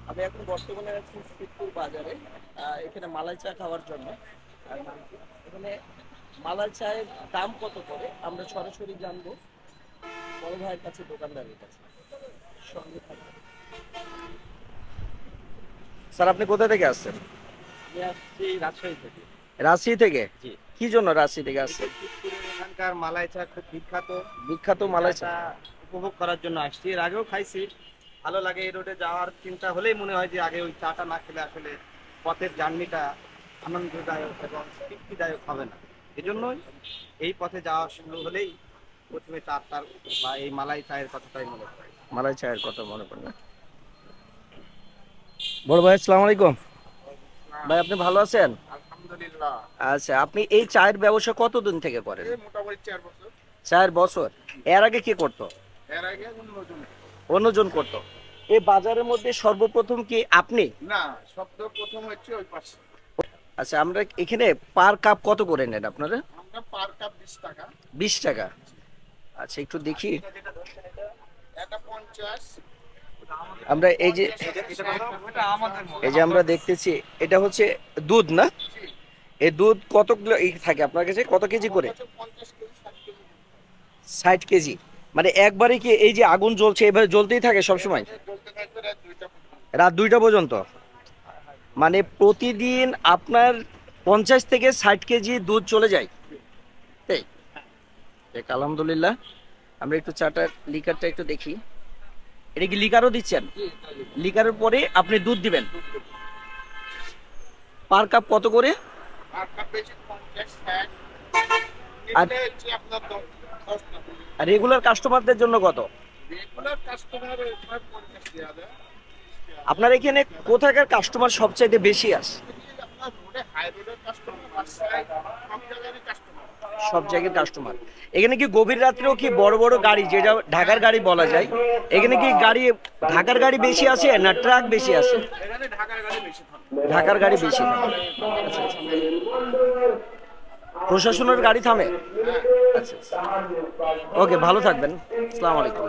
আমি এখন বর্তমানে আছি শিবপুর বাজারে। এখানে মালাই চা খাওয়ার জন্য। আর এখানে মালাই চায়ের দাম কত করে আমরা সরাসরি জানবো বড় ভাইয়ের কাছে, দোকানদারের কাছে। সঙ্গে থাকবেন। স্যার, আপনি কোথা থেকে আসছেন? আমি আসছি রাজশাহী থেকে। রাজশাহী থেকে? জি। কি জন্য রাজশাহী থেকে এই যে আসছেন? শিবপুরের এখানকার মালাই চা খুব বিখ্যাত। বিখ্যাত এই মালাই চা। চাটা উপভোগ করার জন্য আসছি, এর আগেও খাইছি। ভালো লাগে। এই রোডে যাওয়ার চিন্তা হলেই মনে হয় যে আগে ওই চাটা না খেলে আসলে পথের জার্নিটা আনন্দদায়ক এবং তৃপ্তিদায়ক হবে না। এজন্যই এই পথে যাওয়া শুরু হলেই প্রথমে চাটার বা এই মালাই চায়ের কথাটাই মনে হয়। মালাই চায়ের কথা মনে পড়ে না? বড় ভাই, আসসালামু আলাইকুম। ভাই, আপনি ভালো আছেন? আলহামদুলিল্লাহ। আচ্ছা, আপনি এই চায়ের ব্যবসা কতদিন থেকে করেন? এই মোটামুটি 4 বছর। 4 বছর। এর আগে কি করতো? এর আগে অন্যজন। অন্যজন করতো। এই বাজারের মধ্যে সর্বপ্রথম কি আপনি? না, শব্দ প্রথম হচ্ছে ওই পাশে। আচ্ছা, আমরা এখানে পার কাপ কত করে নেন আপনারা? আমরা পার কাপ 20 টাকা। 20 টাকা। আচ্ছা, একটু দেখি। এটা 50। আমরা এই যে এই যে আমরা দেখতেছি, এটা হচ্ছে দুধ না? এই দুধ কত কিলো থাকে আপনার কাছে, কত কেজি করে? 50 কেজি 60 কেজি। 60 কেজি। মানে একবারে কি এই যে আগুন জ্বলছে এভাবে জ্বলতেই থাকে সবসময়? বলতে থাকবে রাত 2টা পর্যন্ত। রাত 2টা পর্যন্ত? মানে প্রতিদিন আপনার 50 থেকে 60 কেজি দুধ চলে যায়? তাই? দেখ, আলহামদুলিল্লাহ। আমরা একটু চাটা, লিকারটা একটু দেখি। এটা কি লিকারও দিচ্ছেন? লিকারের পরে আপনি দুধ দিবেন। পার কাপ কত করে? পার কাপ বেশি 50 60। আর নিচে হচ্ছে আপনার 10 টাকা। রেগুলার কাস্টমারদের জন্য কত? রেগুলার কাস্টমার 50 দেয়া যায়। আপনার এখানে কোথাকার কাস্টমার সবচাইতে বেশি আসে? আপনার রোডে হাই রোডের কাস্টমার, বাসায় সব জায়গারই কাস্টমার। সব জায়গার কাস্টমার। এখানে কি গভীর রাত্রেও কি বড় বড় গাড়ি, যেটা ঢাকার গাড়ি বলা যায়, এখানে কি গাড়ি ঢাকার গাড়ি বেশি আছে না ট্রাক বেশি আছে? এখানে ঢাকার গাড়ি বেশি থাকে। ঢাকার গাড়ি বেশি থাকে। আচ্ছা, আচ্ছা। প্রশাসনের গাড়ি থামে? হ্যাঁ। আচ্ছা, আচ্ছা। ওকে, ভালো থাকবেন। আসসালামু আলাইকুম।